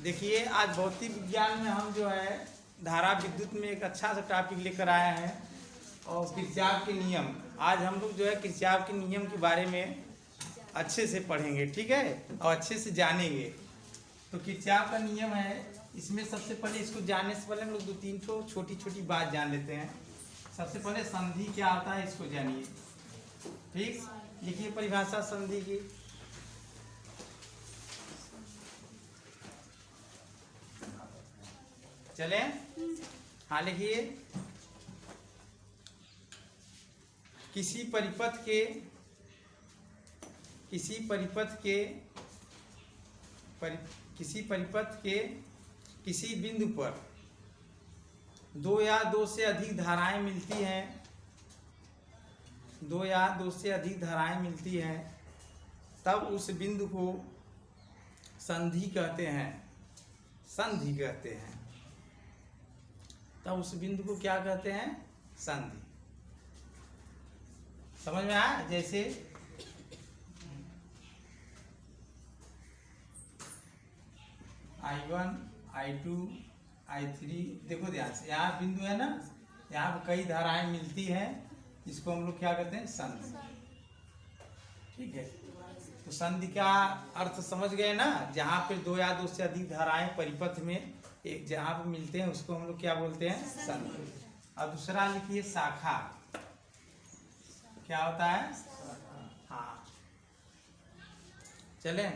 देखिए, आज भौतिक विज्ञान में हम जो है धारा विद्युत में एक अच्छा सा टॉपिक लेकर आए हैं और किरचॉफ के नियम। आज हम लोग जो है किरचॉफ के नियम के बारे में अच्छे से पढ़ेंगे, ठीक है, और अच्छे से जानेंगे। तो किरचॉफ का नियम है, इसमें सबसे पहले इसको जानने से पहले हम लोग 2-3 छोटी छोटी बात जान लेते हैं। सबसे पहले संधि क्या होता है इसको जानिए। ठीक, लिखिए परिभाषा संधि की। चले, हाँ लिखिए। किसी परिपथ के किसी बिंदु पर दो या दो से अधिक धाराएं मिलती हैं, तब उस बिंदु को संधि कहते हैं। तब उस बिंदु को क्या कहते हैं? संधि। समझ में आया? जैसे I1, I2, I3, देखो ध्यान से, यहाँ बिंदु है ना, यहाँ पर कई धाराएं मिलती हैं, इसको हम लोग क्या कहते हैं? संधि। ठीक है, तो संधि का अर्थ समझ गए ना? जहाँ पे दो या दो से अधिक धाराएं परिपथ में एक जहाँ पे मिलते हैं उसको हम लोग क्या बोलते हैं? संधि। और दूसरा लिखिए शाखा। क्या होता है? हाँ, चले।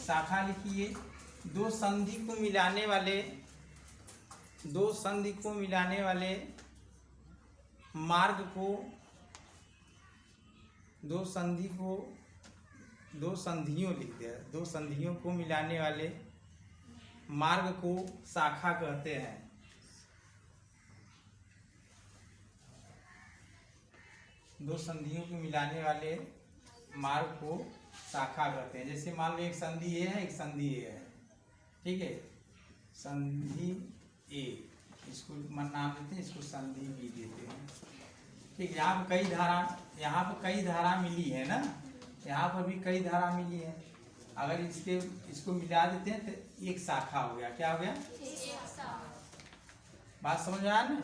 शाखा लिखिए, दो संधि को मिलाने मार्ग को, दो संधियों को मिलाने वाले मार्ग को शाखा कहते हैं। दो संधियों को मिलाने वाले मार्ग को शाखा कहते हैं। जैसे मान लो एक संधि ए है, एक संधि ए है, ठीक है, संधि ए, इसको नाम देते हैं, इसको संधि बी देते हैं। ठीक, यहाँ पर कई धारा मिली है ना, यहाँ पर भी कई धारा मिली है। अगर इसको मिला देते हैं तो एक शाखा हो गया। क्या हो गया? बात समझ में आया ना?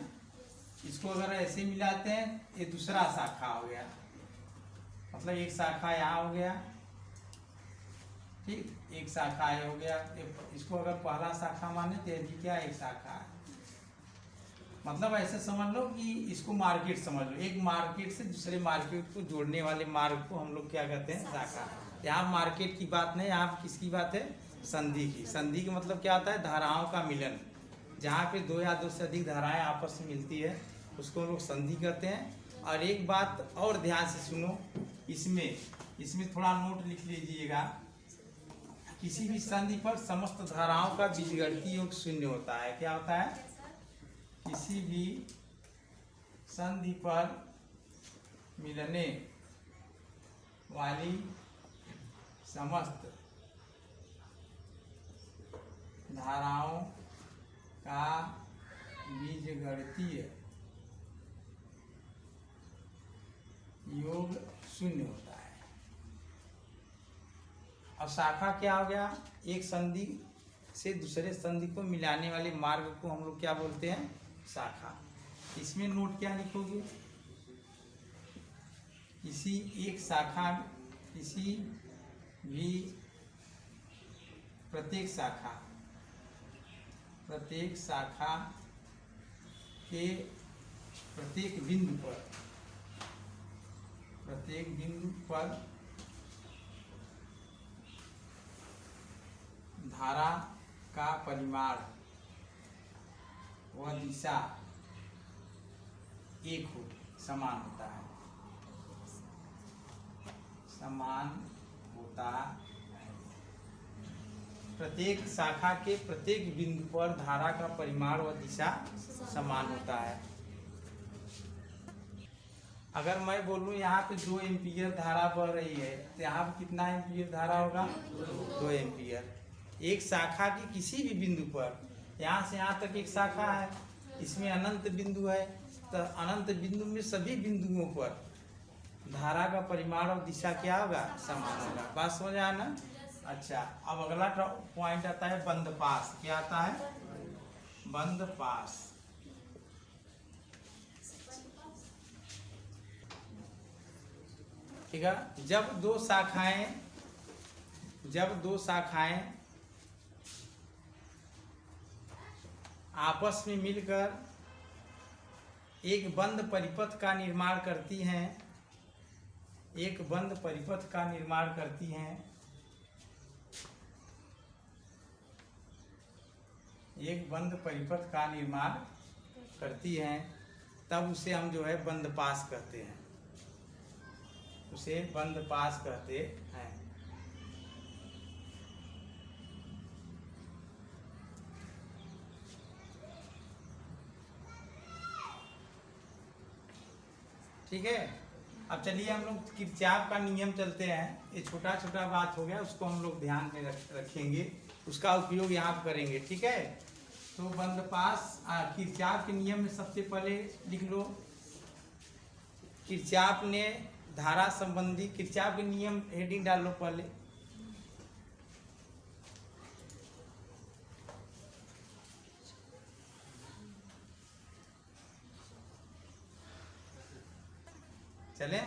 इसको अगर ऐसे मिलाते हैं ये दूसरा शाखा हो गया, मतलब एक शाखा यहाँ हो गया, ठीक, एक शाखा ये हो गया। इसको अगर पहला शाखा माने तो ये भी क्या? एक शाखा है। मतलब ऐसे समझ लो कि इसको मार्केट समझ लो, एक मार्केट से दूसरे मार्केट को जोड़ने वाले मार्ग को हम लोग क्या कहते हैं? शाखा। यहाँ मार्केट की बात नहीं, यहाँ किसकी बात है? संधि की। संधि का मतलब क्या होता है? धाराओं का मिलन। जहाँ पे दो या दो से अधिक धाराएं आपस में मिलती है उसको लोग संधि कहते हैं। और एक बात और ध्यान से सुनो, इसमें थोड़ा नोट लिख लीजिएगा। किसी भी संधि पर समस्त धाराओं का बीजगणितीय योग शून्य होता है। क्या होता है? किसी भी संधि पर मिलने वाली समस्त धाराओं का बीजगणितीय योग शून्य होता है। और शाखा क्या हो गया? एक संधि से दूसरे संधि को मिलाने वाले मार्ग को हम लोग क्या बोलते हैं? शाखा। इसमें नोट क्या लिखोगे? किसी भी प्रत्येक शाखा के प्रत्येक बिंदु पर धारा का परिमाण व दिशा समान होता है। प्रत्येक शाखा के प्रत्येक बिंदु पर धारा का परिमाण व दिशा समान होता है। अगर मैं बोलूँ यहाँ पे 2 एम्पीयर धारा बह रही है तो यहाँ पे कितना एम्पीयर धारा होगा? 2 एम्पीयर। एक शाखा के किसी भी बिंदु पर, यहाँ से यहाँ तक एक शाखा है, इसमें अनंत बिंदु है, तो अनंत बिंदु में सभी बिंदुओं पर धारा का परिमाण और दिशा क्या होगा, समान होगा। बात समझ आया ना। अच्छा, अब अगला पॉइंट आता है बंद पास। क्या आता है, बंद पास। ठीक है, जब दो शाखाएं आपस में मिलकर एक बंद परिपथ का निर्माण करती हैं, एक बंद परिपथ का निर्माण करती हैं, एक बंद परिपथ का निर्माण करती हैं, तब उसे हम जो है बंद पास कहते हैं, उसे बंद पास कहते हैं। ठीक है, अब चलिए हम लोग किरचॉफ का नियम चलते हैं। ये छोटा छोटा बात हो गया, उसको हम लोग ध्यान में रखेंगे, उसका उपयोग यहाँ पर करेंगे। ठीक है, तो बंद पास किरचॉफ के नियम में सबसे पहले लिख लो, किरचॉफ ने धारा संबंधी किरचॉफ के नियम हेडिंग डाल लो पहले। चले,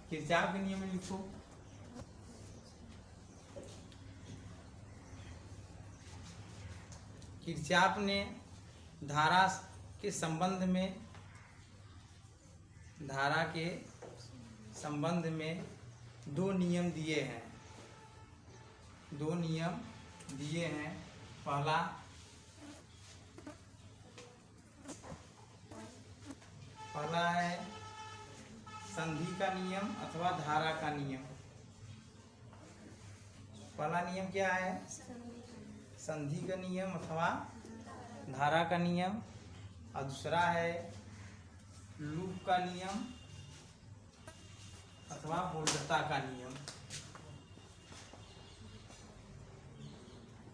किरचॉफ के नियम में लिखो, किरचॉफ ने धारा के संबंध में दो नियम दिए हैं, पहला है संधि का नियम अथवा धारा का नियम। पहला नियम क्या है, संधि का नियम अथवा धारा का नियम, और दूसरा है लूप का नियम अथवा बोल्टता का नियम।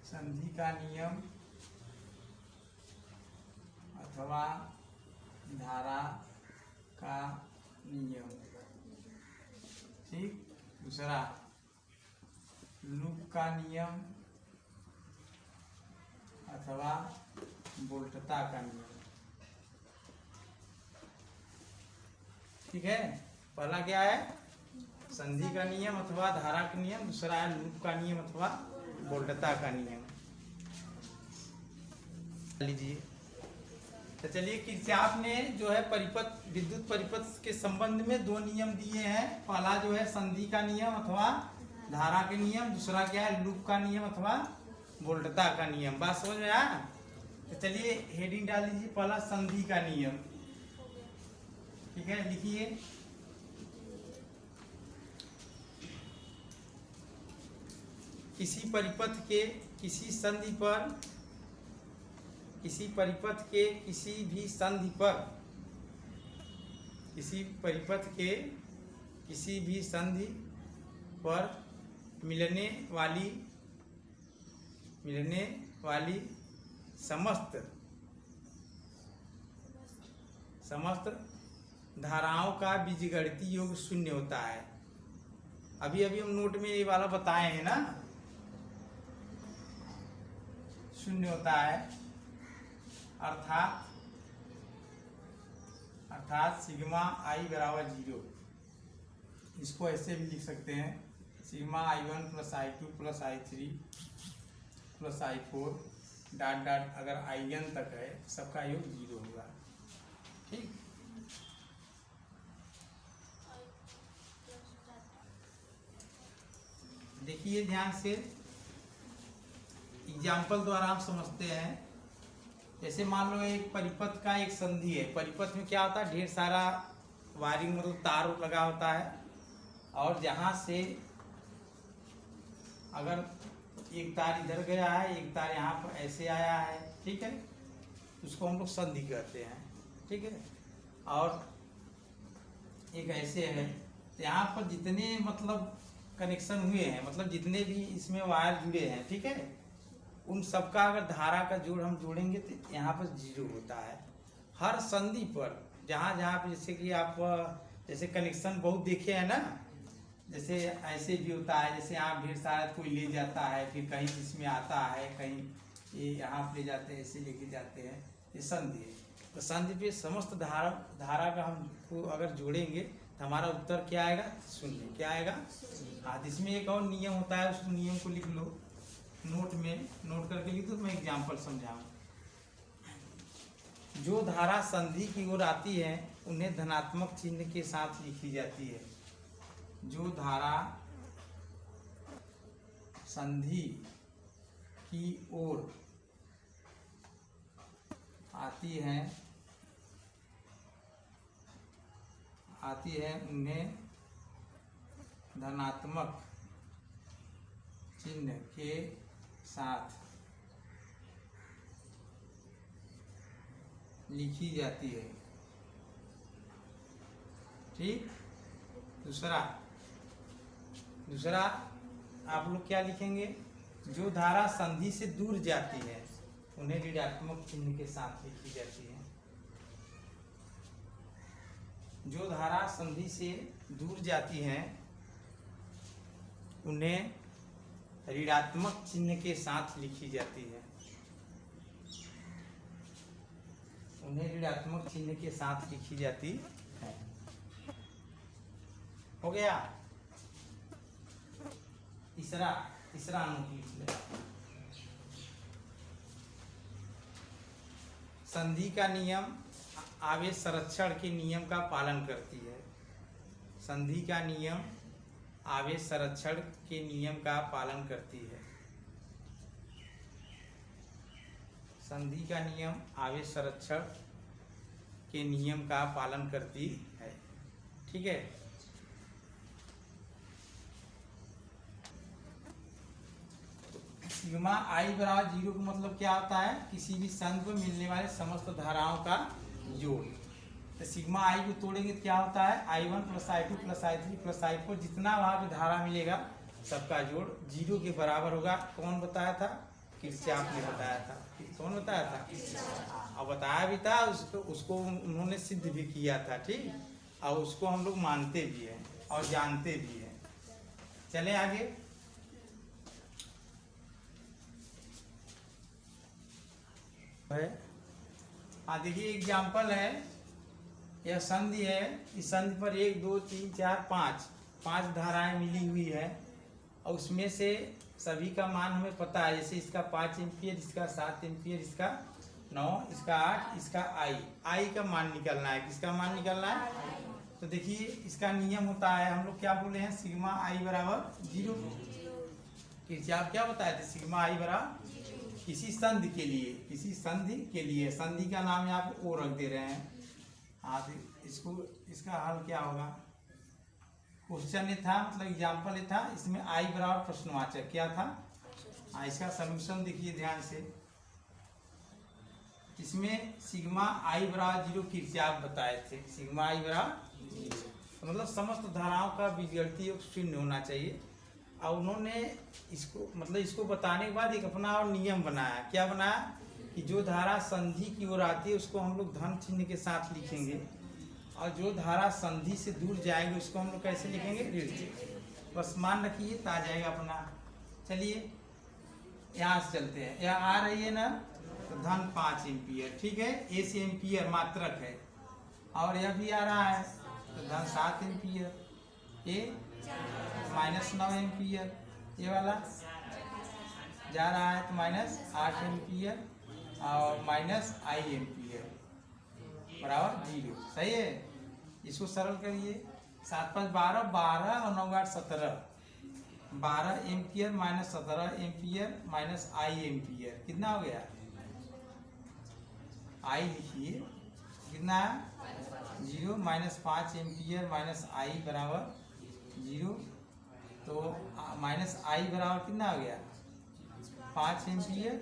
संधि का नियम अथवा धारा का नियम, ठीक। दूसरा लूप का नियम अथवा बोल्टता का नियम। ठीक है, पहला क्या है, संधि का नियम अथवा धारा का नियम, दूसरा है लूप का नियम अथवा बोल्टता का नियम। लीजिए, तो चलिए, किरचॉफ ने जो है परिपथ, विद्युत परिपथ के संबंध में दो नियम दिए हैं। पहला जो है संधि का नियम अथवा धारा के नियम, दूसरा क्या है लूप का नियम अथवा बोल्टता का नियम। बात समझ में आया। तो चलिए हेडिंग डाल दीजिए, पहला संधि का नियम। ठीक है, लिखिए, किसी परिपथ के किसी संधि पर, किसी परिपथ के किसी भी संधि पर, किसी परिपथ के किसी भी संधि पर मिलने वाली समस्त धाराओं का बीजगणितीय योग शून्य होता है। अभी हम नोट में ये वाला बताए हैं ना, शून्य होता है, अर्थात सिग्मा आई बराबर 0। इसको ऐसे भी लिख सकते हैं, sigma I1 plus I2 plus I3 plus I4 dot dot, अगर IN तक है सबका योग 0 होगा। ठीक, देखिए ध्यान से, एग्जाम्पल द्वारा हम समझते हैं। जैसे मान लो एक परिपथ का एक संधि है, परिपथ में क्या होता है, ढेर सारा वायरिंग मतलब तार लगा होता है, और जहाँ से अगर एक तार इधर गया है, एक तार यहाँ पर ऐसे आया है, ठीक है, उसको हम लोग संधि कहते हैं। ठीक है, और एक ऐसे है, तो यहाँ पर जितने मतलब कनेक्शन हुए हैं, मतलब जितने भी इसमें वायर जुड़े हैं, ठीक है, उन सबका अगर धारा का जोड़ हम जोड़ेंगे तो यहाँ पर 0 होता है। हर संधि पर जहाँ जहाँ पे जैसे कि आप जैसे कनेक्शन बहुत देखे हैं ना, जैसे ऐसे भी होता है, जैसे यहाँ ढेर सारा कोई ले जाता है, फिर कहीं इसमें आता है, कहीं ये यहाँ ले जाते हैं, ऐसे लेके जाते हैं, ये संधि है। तो संधि पे समस्त धारा का हमको अगर जोड़ेंगे तो हमारा उत्तर क्या आएगा? शून्य। क्या आएगा? हाँ। इसमें एक और नियम होता है, उस नियम को लिख लो नोट में, नोट करके लिख दो। मैं एग्जाम्पल समझाऊँ। जो धारा संधि की ओर आती है उन्हें धनात्मक चिन्ह के साथ लिखी जाती है। जो धारा संधि की ओर आती है उन्हें धनात्मक चिन्ह के साथ लिखी जाती है। ठीक। दूसरा आप लोग क्या लिखेंगे? जो धारा संधि से दूर जाती है उन्हें ऋणात्मक चिन्ह के साथ लिखी जाती है। जो धारा संधि से दूर जाती है उन्हें ऋणात्मक चिन्ह के साथ लिखी जाती है। उन्हें ऋणात्मक चिन्ह के साथ लिखी जाती है। हो गया। तीसरा नोट लिख ले। संधि का नियम आवेश संरक्षण के नियम का पालन करती है। संधि का नियम आवेश संरक्षण के नियम का पालन करती है। संधि का नियम आवेश संरक्षण के नियम का पालन करती है। ठीक है। सिग्मा आई बराबर 0 का मतलब क्या होता है? किसी भी संधि पर मिलने वाले समस्त धाराओं का जोड़। तो सिग्मा आई को तोड़ेंगे तो क्या होता है? I1 + I2 + I3 + I4 जितना वहाँ पे धारा मिलेगा सबका जोड़ 0 के बराबर होगा। कौन बताया था? किरचॉफ ने बताया था। कौन बताया था? और बताया भी था, उसको उन्होंने सिद्ध भी किया था। ठीक। और उसको हम लोग मानते भी हैं और जानते भी हैं। चले आगे। हाँ देखिए एग्जाम्पल है, यह संधि है। इस संधि पर 1 2 3 4 5 धाराएं मिली हुई है और उसमें से सभी का मान हमें पता है। जैसे इसका 5 एम्पियर, इसका 7 एम्पियर, इसका 9, इसका 8, इसका आई का मान निकलना है। किसका मान निकलना है? तो देखिए इसका नियम होता है, हम लोग क्या बोले हैं? सिग्मा आई बराबर 0। किरचॉफ क्या बताए थे? सिग्मा आई बराबर किसी संधि के लिए, किसी संधि के लिए, संधि का नाम यहाँ पे ओ रख दे रहे हैं। हाँ तो इसका हल क्या होगा? क्वेश्चन ये था, मतलब एग्जाम्पल ये था, इसमें आई बराबर प्रश्नवाचक क्या था? हाँ इसका सॉल्यूशन देखिए ध्यान से। इसमें सिग्मा आई बराबर 0 किरचॉफ बताए थे। सिग्मा आई बराबर 0 तो मतलब समस्त धाराओं का बीजगणितीय योग 0 होना चाहिए। और उन्होंने इसको बताने के बाद एक अपना और नियम बनाया। क्या बनाया? कि जो धारा संधि की ओर आती है उसको हम लोग धन चिन्ह के साथ लिखेंगे और जो धारा संधि से दूर जाएगी उसको हम लोग कैसे लिखेंगे? ऋण चिन्ह। बस मान रखिए तो आ जाएगा अपना। चलिए यहाँ से चलते हैं। यह आ रही है ना, तो धन 5 एम्पियर। ठीक है। ए से एम्पियर मात्रक है और यह भी आ रहा है तो धन 7 एम्पियर। ये -9 एम्पियर ये वाला जा रहा है तो -8 एम्पियर और -I एम्पियर बराबर 0। सही है। इसको सरल करिए। 7 5 12 12 और 9 8 17 12 एम्पियर -17 एम्पियर -I एम्पियर कितना हो गया? I लिखिए कितना? 0 -5 एम्पियर -I बराबर 0। तो -I बराबर कितना हो गया? 5 एम्पियर।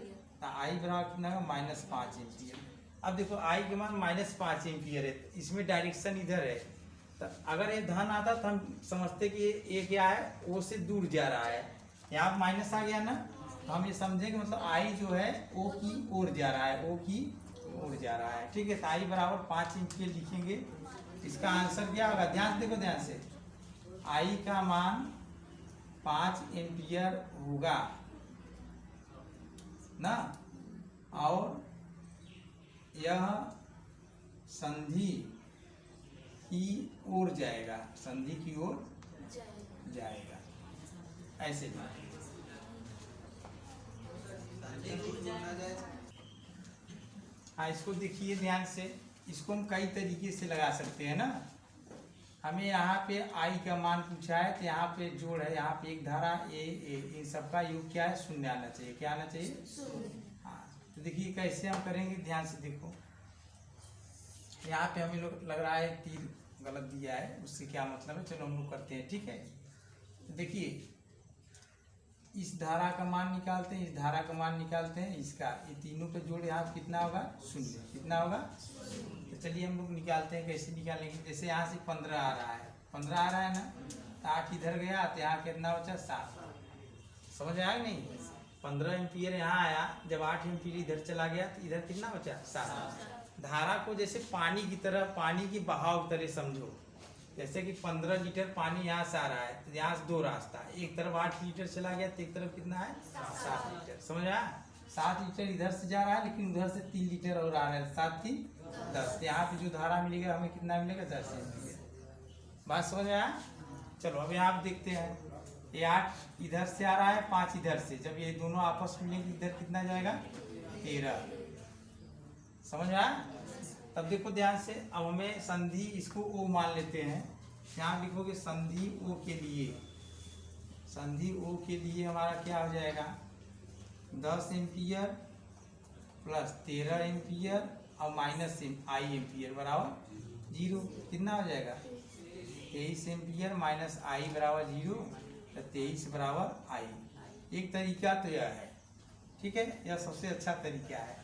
तो I बराबर कितना होगा? -5 एम्पियर। अब देखो I के मान -5 एम्पियर है, इसमें डायरेक्शन इधर है। तो अगर ये धन आता तो हम समझते कि ये क्या है? O से दूर जा रहा है। यहाँ माइनस आ गया ना, तो हम ये समझें कि मतलब I जो है O की ओर जा रहा है। O की उड़ जा रहा है। ठीक है, तो आई बराबर 5 एम्पियर लिखेंगे। इसका आंसर क्या होगा, ध्यान देखो ध्यान से, आई का मान 5 एम्पियर होगा ना, और यह संधि की ओर जाएगा, संधि की ओर जाएगा, ऐसे भी। हाँ, इसको देखिए ध्यान से, इसको हम कई तरीके से लगा सकते हैं ना। हमें यहाँ पे आई का मान पूछा है, तो यहाँ पे जोड़ है, यहाँ पे एक धारा ए इन सबका योग क्या है, शून्य आना चाहिए। क्या आना चाहिए, हाँ। तो देखिए कैसे हम करेंगे, ध्यान से देखो। यहाँ पे हमें लग रहा है तीर गलत दिया है, उससे क्या मतलब है, चलो हम लोग करते हैं। ठीक है, तो देखिए इस धारा का मान निकालते हैं, इस धारा का मान निकालते हैं, इसका, ये तीनों का जोड़ यहाँ कितना होगा, शून्य। कितना होगा, तो चलिए हम लोग निकालते हैं। कैसे निकालेंगे, जैसे यहाँ से 15 आ रहा है, 15 आ रहा है ना, तो 8 इधर गया, तो यहाँ कितना बचा, 7। समझ आया नहीं, 15 एम्पियर यहाँ आया, जब 8 एम्पियर इधर चला गया, तो इधर कितना बचा, 7। धारा को जैसे पानी की तरह, पानी की बहाव की तरह समझो। जैसे कि 15 लीटर पानी यहाँ से आ रहा है, तो यहाँ से 2 रास्ता है, एक तरफ 8 लीटर चला गया, तो एक तरफ कितना है, 7 लीटर। समझ आया, 7 लीटर इधर से जा रहा है, लेकिन उधर से 3 लीटर और आ रहा है, 7 3 10। यहाँ पे जो धारा मिलेगा हमें कितना मिलेगा, 10 एम्पियर। बात समझ आया। चलो अब यहाँ देखते हैं, ये 8 इधर से आ रहा है, 5 इधर से, जब ये दोनों आपस में मिलेंगे, इधर कितना जाएगा, 13। समझ आया। तब देखो ध्यान से, अब हमें संधि इसको ओ मान लेते हैं। यहाँ लिखोगे संधि ओ के लिए, संधि ओ के लिए हमारा क्या हो जाएगा, 10 एम्पियर प्लस 13 एम्पियर और माइनस आई एम्पियर बराबर 0। कितना हो जाएगा, 23 एम्पियर माइनस आई बराबर 0, तो 23 बराबर आई। एक तरीका तो यह है। ठीक है, यह सबसे अच्छा तरीका है।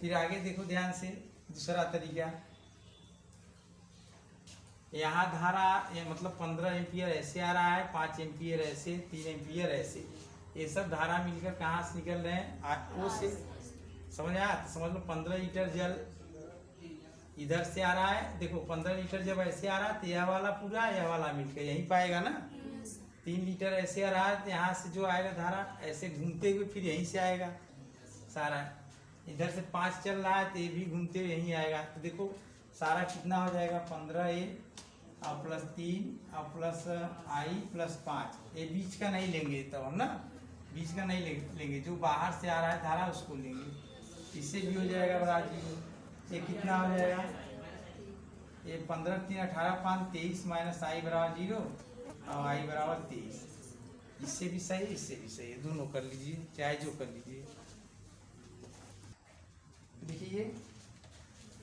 फिर आगे देखो ध्यान से, दूसरा तरीका, यहाँ धारा ये मतलब 15 एम्पियर ऐसे आ रहा है, 5 एम्पियर ऐसे, 3 एम्पियर ऐसे, ये सब धारा मिलकर कहाँ से निकल रहे हैं, ओ से। समझ आया, तो समझ लो 15 लीटर जल इधर से आ रहा है। देखो 15 लीटर जब ऐसे आ रहा है, तो यह वाला पूरा, यह वाला मिलकर यहीं पाएगा ना। 3 लीटर ऐसे आ रहा है, तो यहाँ से जो आएगा धारा ऐसे घूमते हुए फिर यहीं से आएगा सारा। इधर से 5 चल रहा है, तो ये भी घूमते हुए यहीं आएगा। तो देखो सारा कितना हो जाएगा, 15 ए और प्लस 3 और प्लस आई प्लस 5। ये बीच का नहीं लेंगे तब हम ना, बीच का नहीं लेंगे, जो बाहर से आ रहा है धारा उसको लेंगे। इससे भी हो जाएगा बराबर। ये कितना हो जाएगा, ये 15 3 18 5 23 माइनस आई बराबर 0 और आई बराबर 23। इससे भी सही, इससे भी सही है, दोनों कर लीजिए, चाहे जो कर लीजिए। देखिए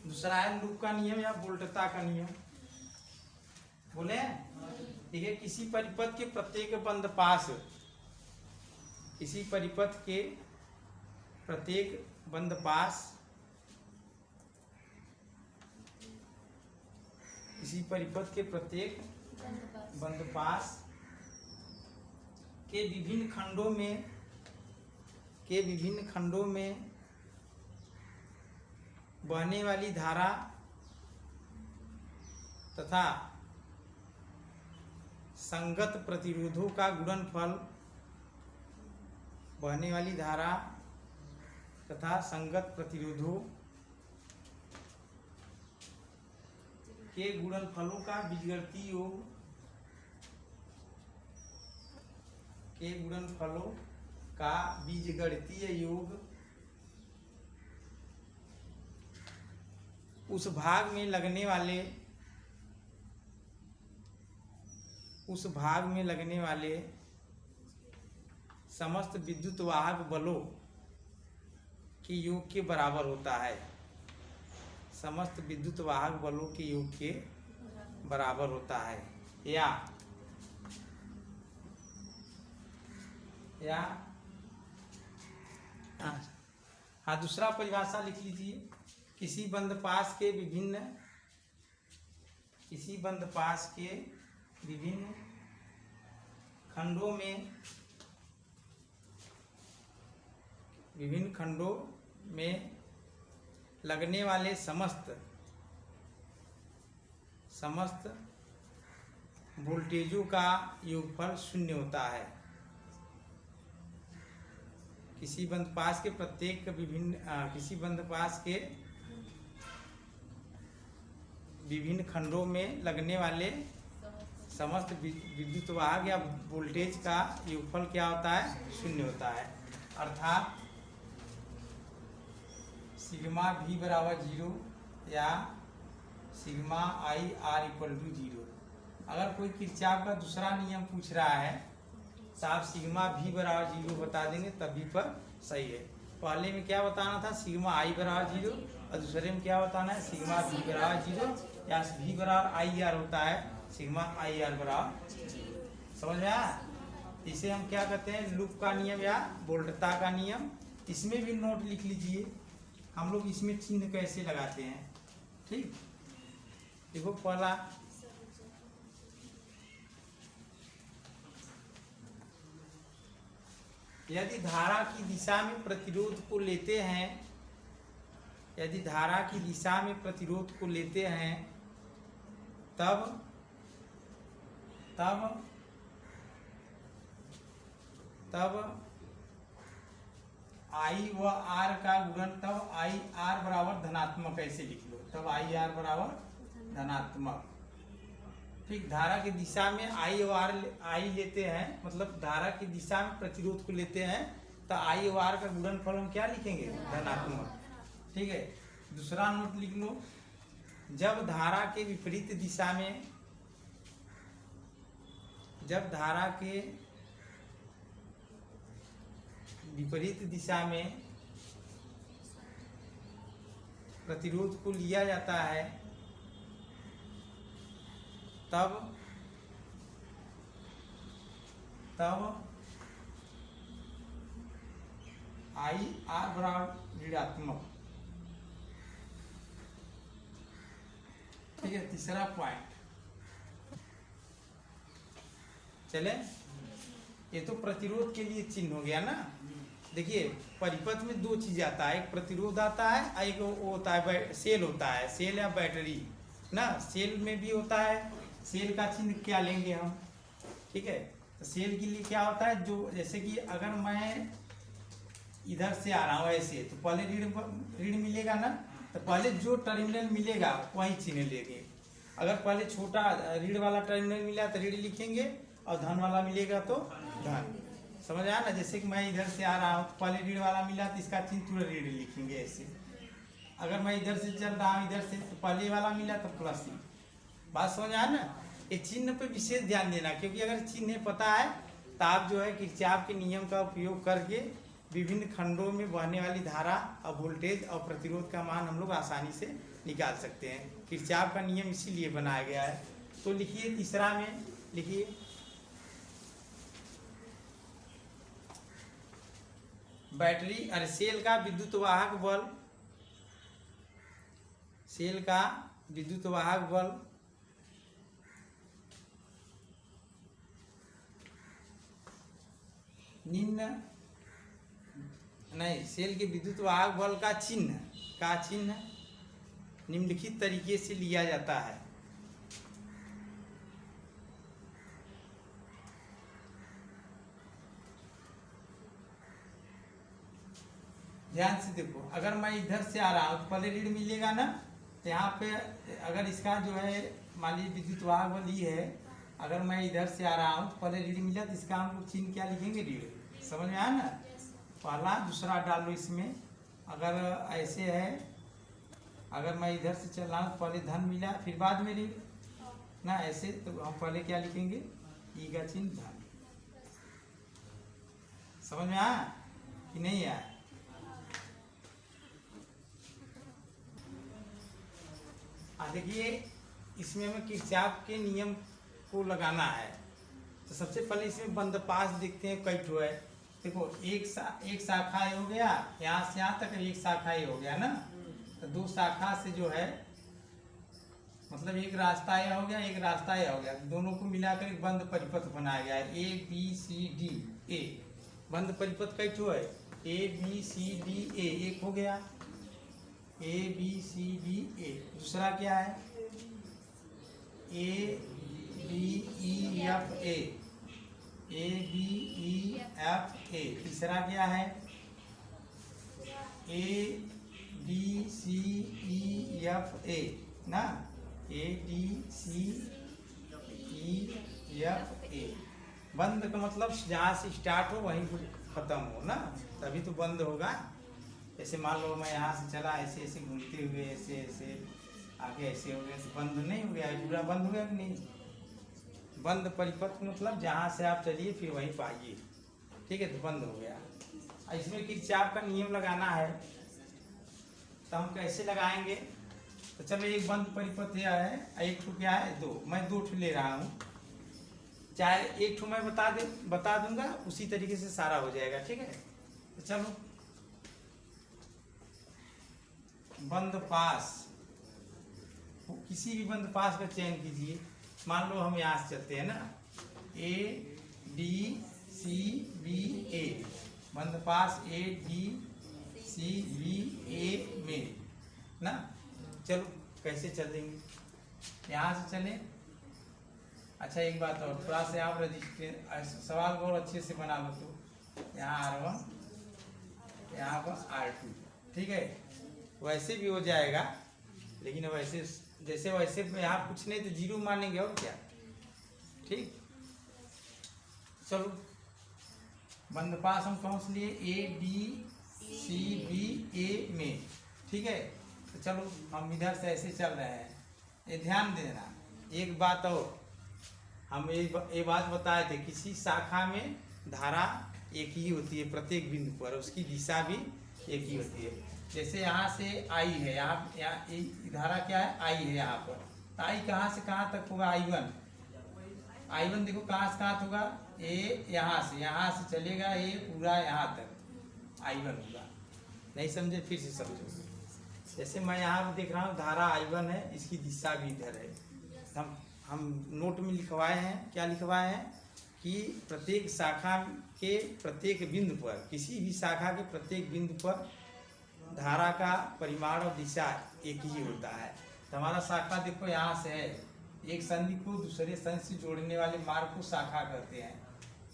दूसरा है लूप का नियम या वोल्टता का नियम। बोले देखिए, किसी परिपथ के प्रत्येक बंद पास, किसी परिपथ के प्रत्येक बंद पास, किसी परिपथ के प्रत्येक बंद पास के विभिन्न खंडों में बहने वाली धारा तथा संगत प्रतिरोधों का गुणनफल, बहने वाली धारा तथा संगत प्रतिरोधों के गुणनफलों का बीजगणितीय योग, के गुणनफलों का बीजगणितीय योग उस भाग में लगने वाले समस्त विद्युत वाहक बलों के योग के बराबर होता है। समस्त विद्युत वाहक बलों के योग के बराबर होता है। या हाँ, दूसरा परिभाषा लिख लीजिए। किसी बंद पास के विभिन्न खंडों में लगने वाले समस्त वोल्टेजों का योगफल शून्य होता है। किसी बंदपास के प्रत्येक किसी बंदपास के विभिन्न खंडों में लगने वाले समस्त विद्युत वाहक या वोल्टेज का योगफल क्या होता है? शून्य होता है। अर्थात सिग्मा V बराबर 0 या sigma I R equal to 0। अगर कोई किरचॉफ का दूसरा नियम पूछ रहा है तो आप सिग्मा V बराबर 0 बता देंगे तभी पर सही है। पहले में क्या बताना था? सिग्मा I बराबर 0 और दूसरे में क्या बताना है? सिग्मा V बराबर 0 या V बराबर आई आर होता है सिग्मा आई आर बराबर। समझ में आया? इसे हम क्या कहते हैं? लूप का नियम या वोल्टता का नियम। इसमें भी नोट लिख लीजिए हम लोग इसमें चिन्ह कैसे लगाते हैं। ठीक, देखो पहला यदि धारा की दिशा में प्रतिरोध को लेते हैं, यदि धारा की दिशा में प्रतिरोध को लेते हैं तब आई व आर का गुणन, तब आई आर बराबर धनात्मक ऐसे लिख लो, तब आई आर बराबर धनात्मक। ठीक, धारा की दिशा में आई और आर आई लेते हैं, मतलब धारा की दिशा में प्रतिरोध को लेते हैं तो आई और आर का गुणनफल हम क्या लिखेंगे? धनात्मक। ठीक है, दूसरा नोट लिख लो, जब धारा के विपरीत दिशा में, जब धारा के विपरीत दिशा में प्रतिरोध को लिया जाता है तब आई आर बराबर ऋणात्मक। ठीक है, तीसरा पॉइंट चले, ये तो प्रतिरोध के लिए चिन्ह हो गया ना। देखिए परिपथ में दो चीज आता है, एक प्रतिरोध आता है और एक वो होता है सेल होता है, सेल या बैटरी ना। सेल में भी होता है, सेल का चिन्ह क्या लेंगे हम? ठीक है, तो सेल के लिए क्या होता है? जो जैसे कि अगर मैं इधर से आ रहा हूँ ऐसे, तो पहले ऋण मिलेगा ना, तो पहले जो टर्मिनल मिलेगा वही चिन्ह लेंगे। अगर पहले छोटा ऋण वाला टर्मिनल मिला तो ऋण लिखेंगे और धन वाला मिलेगा तो धन। समझ आया ना? जैसे कि मैं इधर से आ रहा हूँ, पहले ऋण वाला मिला तो इसका चिन्ह तुरंत ऋण लिखेंगे ऐसे। अगर मैं इधर से चल रहा हूँ, इधर से, तो पहले वाला मिला तो प्लस ही। बात समझ आया ना? ये चिन्ह पे विशेष ध्यान देना, क्योंकि अगर चिन्ह पता है तो आप जो है किरचॉफ के नियम का उपयोग करके विभिन्न खंडों में बहने वाली धारा और वोल्टेज और प्रतिरोध का मान हम लोग आसानी से निकाल सकते हैं। किरचॉफ का नियम इसीलिए बनाया गया है। तो लिखिए, तीसरा में लिखिए, बैटरी और सेल का विद्युत वाहक बल, सेल का विद्युत वाहक बल निम्न, नहीं, सेल के विद्युत वाहक बल का चिन्ह निम्नलिखित तरीके से लिया जाता है। ध्यान से देखो, अगर मैं इधर से आ रहा हूँ तो पहले ऋण मिलेगा ना, तो यहाँ पे अगर इसका जो है मान लीजिए विद्युत वाहक बल ये है, अगर मैं इधर से आ रहा हूँ तो पहले ऋण मिला तो इसका हम लोग चिन्ह क्या लिखेंगे? ऋण। समझ में आया ना? पहला दूसरा डाल लो इसमें। अगर ऐसे है, अगर मैं इधर से चल रहा हूँ तो पहले धन मिला फिर बाद में ऋण ना, ऐसे तो हम पहले क्या लिखेंगे? ई का चिन्ह धन। समझ में आया कि नहीं आया? देखिए इसमें हमें किरचॉफ के नियम को लगाना है। तो सबसे पहले इसमें बंदपास देखते हैं कई ठो है। देखो एक शाखा हो गया, यहाँ से यहाँ तक एक शाखा ही हो गया ना। तो दो शाखा से जो है मतलब एक रास्ता यह हो गया, एक रास्ता यह हो गया, दोनों को मिलाकर एक बंद परिपथ बनाया गया है। ए बी सी डी ए बंद परिपथ कई ठो है? ए बी सी डी ए, एक हो गया। A B C D A. दूसरा क्या है? A B E F A, A B E F A. तीसरा क्या है? A B C E F ए ना, ए बी सी ई एफ ए। बंद का मतलब जहाँ से स्टार्ट हो वहीं खत्म हो ना, तभी तो बंद होगा। जैसे मान लो मैं यहाँ से चला ऐसे ऐसे घूमते हुए ऐसे ऐसे आगे ऐसे हो गया, तो बंद नहीं हो गया, पूरा बंद हो गया कि नहीं? बंद परिपथ मतलब जहाँ से आप चलिए फिर वहीं पाइए, ठीक है, तो बंद हो गया। इसमें किरचॉफ का नियम लगाना है, तो हम कैसे लगाएंगे? तो चलो एक बंद परिपथ यह है, एक ठो क्या है? दो। मैं दो ठो ले रहा हूँ, चाहे एक ठो मैं बता दूंगा, उसी तरीके से सारा हो जाएगा, ठीक है। तो चलो बंद पास, किसी भी बंद पास का चयन कीजिए। मान लो हम यहाँ से चलते हैं ना, ए डी सी बी ए, बंद पास ए डी सी बी ए में ना। चलो कैसे चलेंगे? यहाँ से चलें। अच्छा एक बात और, थोड़ा सा आप रजिस्टर सवाल बहुत अच्छे से बना लो। तो यहाँ R1, यहाँ पर R2, ठीक है। वैसे भी हो जाएगा, लेकिन वैसे जैसे वैसे यहाँ कुछ नहीं तो जीरो मानेंगे और क्या, ठीक। चलो बंद पास हम कौन से लिए? ए डी सी बी ए में, ठीक है। तो चलो हम इधर से ऐसे चल रहे हैं। ये ध्यान देना एक बात और, हम ये बात बताए थे, किसी शाखा में धारा एक ही होती है प्रत्येक बिंदु पर, उसकी दिशा भी एक ही होती है। जैसे यहाँ से आई है, यहाँ धारा क्या है? आई है यहाँ पर। तो आई कहाँ से कहाँ तक होगा? I1 देखो कहाँ से कहाँ होगा? ए यहाँ से चलेगा, ये पूरा यहाँ तक I1 होगा। नहीं समझे? फिर से समझो। जैसे मैं यहाँ पर देख रहा हूँ धारा I1 है, इसकी दिशा भी इधर है। हम नोट में लिखवाए हैं, क्या लिखवाए हैं कि प्रत्येक शाखा के प्रत्येक बिंदु पर, किसी भी शाखा के प्रत्येक बिंदु पर धारा का परिमाण और दिशा एक ही होता है। तो हमारा शाखा देखो यहाँ से है, एक संधि को दूसरे संधि से जोड़ने वाले मार्ग को शाखा कहते हैं।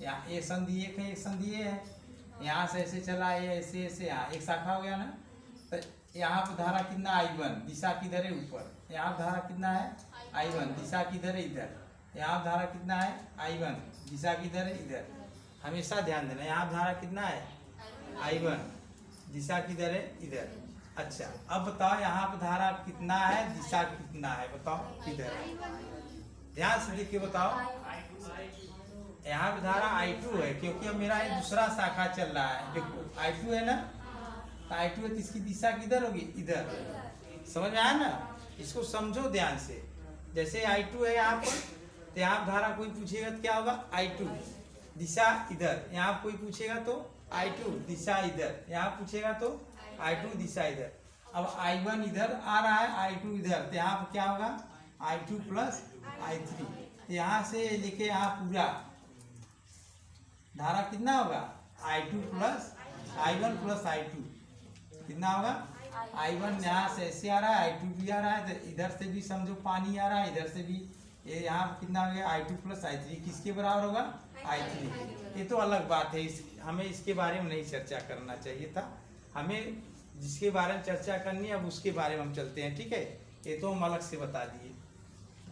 यहाँ एक संधि एक है, एक संधि ये है, यहाँ से ऐसे चला है, ऐसे ऐसे यहाँ एक शाखा हो गया ना। तो यहाँ पर धारा कितना? I1, दिशा किधर है? ऊपर। यहाँ धारा कितना है? I1, दिशा किधर है? इधर। यहाँ धारा कितना है? I1, दिशा किधर है? इधर। हमेशा ध्यान देना, यहाँ धारा कितना है? I1, दिशा किधर है? इधर। अच्छा अब बताओ यहाँ पर धारा कितना है, दिशा कितना है? बताओ किधर है? ध्यान से देख के बताओ। यहाँ पे धारा I2 है, क्योंकि अब मेरा ये दूसरा शाखा चल रहा है। देखो I2 है ना, तो I2 है, तो इसकी दिशा किधर होगी? इधर। समझ में आया ना? इसको समझो ध्यान से। जैसे I2 है यहाँ पर, तो यहाँ धारा कोई पूछेगा तो क्या होगा? I2, दिशा इधर। यहाँ कोई पूछेगा तो I2, दिशा इधर। यहाँ पूछेगा तो I2, दिशा इधर। अब I1 इधर आ रहा है, I2 इधर, तो यहाँ पर क्या होगा? I2 plus I3। यहाँ से लेके यहाँ पूरा धारा कितना होगा? I2 plus I1 plus I2 कितना होगा? I1 यहाँ से ऐसे आ रहा है, I2 भी आ रहा है, तो इधर से भी समझो पानी आ रहा है, इधर से भी। ये यहाँ कितना हो गया? I2 प्लस I3 किसके बराबर होगा? I3। ये तो अलग बात है, हमें इसके बारे में नहीं चर्चा करना चाहिए था। हमें जिसके बारे में चर्चा करनी है अब उसके बारे में हम चलते हैं, ठीक है। ये तो हम अलग से बता दिए।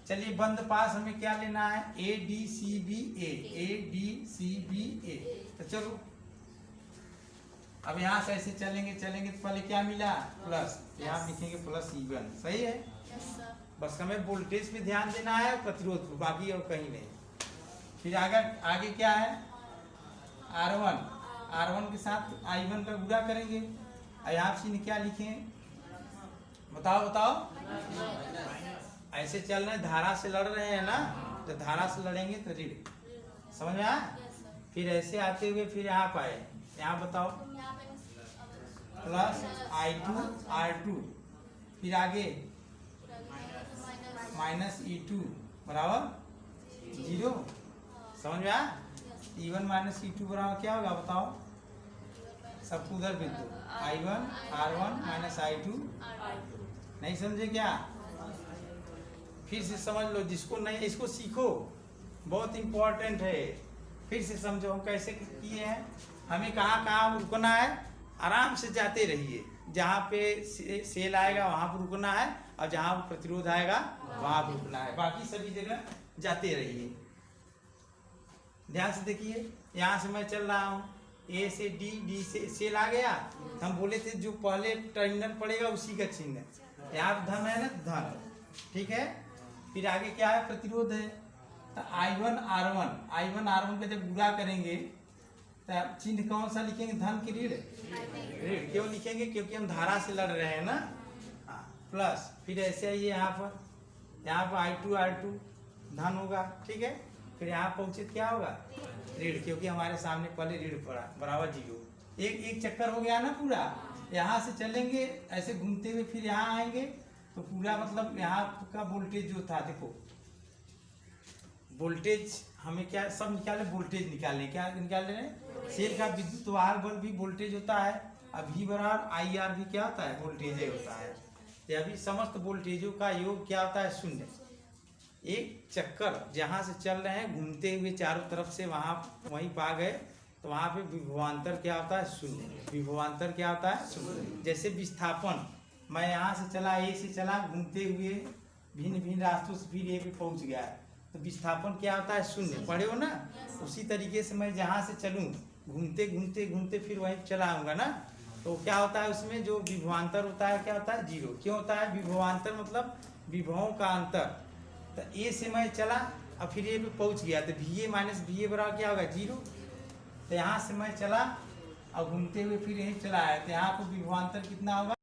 चलिए बंद पास हमें क्या लेना है? A D C B A, A D C B A. तो चलो अब यहाँ से ऐसे चलेंगे तो पहले क्या मिला? प्लस। यहाँ लिखेंगे प्लस E1, सही है। बस हमें वोल्टेज पे ध्यान देना है, प्रतिरोध पे, बाकी और कहीं नहीं। फिर आगे क्या है? R1 के साथ I1 का गुणा करेंगे। यहाँ से क्या लिखें? बताओ। ऐसे चल रहे, धारा से लड़ रहे हैं ना, तो धारा से लड़ेंगे तो ऋण। समझ में आया? फिर ऐसे आते हुए फिर यहाँ पाए, यहाँ बताओ प्लस I2 R2, फिर आगे माइनस E2 बराबर 0। समझ में आया? E1 माइनस E2 बराबर क्या होगा? बताओ सबको उधर भेज दो। I1 R1 minus I2। नहीं समझे क्या? फिर से समझ लो, जिसको नहीं इसको सीखो, बहुत इम्पोर्टेंट है। फिर से समझो हम कैसे किए हैं। हमें कहाँ कहाँ रुकना है, आराम से जाते रहिए। जहाँ पे सेल आएगा वहाँ पर रुकना है, और जहाँ प्रतिरोध आएगा वहाँ पर रुकना है। बाकी सभी जगह जाते रहिए। ध्यान से देखिए, यहाँ से मैं चल रहा हूँ, ए से डी, डी से सेल आ गया। हम बोले थे जो पहले टर्मिनल पड़ेगा उसी का चिन्ह है। यहाँ धन है ना, धन, ठीक है। फिर आगे क्या है, प्रतिरोध है। तो I1 R1 का जब गुणा करेंगे तो चिन्ह कौन सा लिखेंगे, धन की ऋण? ऋण क्यों लिखेंगे? क्योंकि हम धारा से लड़ रहे हैं ना। प्लस फिर ऐसे ही यहाँ पर I2 धन होगा, ठीक है। फिर यहाँ पहुंचे क्या होगा, ऋण, क्योंकि हमारे सामने पहले ऋण पड़ा बराबर 0। एक चक्कर हो गया ना पूरा। यहाँ से चलेंगे ऐसे घूमते हुए, फिर यहाँ आएंगे तो पूरा मतलब यहाँ का वोल्टेज जो था, देखो वोल्टेज हमें क्या सब निकाले, वोल्टेज निकालने, क्या निकाल रहे हैं, सेल का विद्युत वाहक बल भी वोल्टेज होता है। अब V बराबर IR भी क्या होता है, वोल्टेज होता है। ये अभी समस्त वोल्टेजों का योग क्या होता है, 0। एक चक्कर जहाँ से चल रहे हैं घूमते हुए चारों तरफ से वहीं पा गए, तो वहाँ पे विभवांतर क्या होता है, 0। विभवांतर क्या होता है, 0। जैसे विस्थापन, मैं यहाँ से चला, ए से चला, घूमते हुए भिन्न भिन्न रास्तों से फिर ए पे पहुँच गया, तो विस्थापन क्या होता है, 0। पढ़े हो ना। उसी तरीके से मैं जहाँ से चलूँ घूमते घूमते घूमते फिर वहीं चला आऊँगा ना, तो क्या होता है उसमें जो विभवांतर होता है क्या होता है, 0। क्यों होता है विभवांतर, मतलब विभवों का अंतर। तो ए से मैं चला और फिर ए पे पहुंच गया, तो VA माइनस VA बराबर क्या होगा, 0। तो यहाँ से मैं चला और घूमते हुए फिर यहीं चला आया, तो यहाँ पर विभवांतर कितना होगा,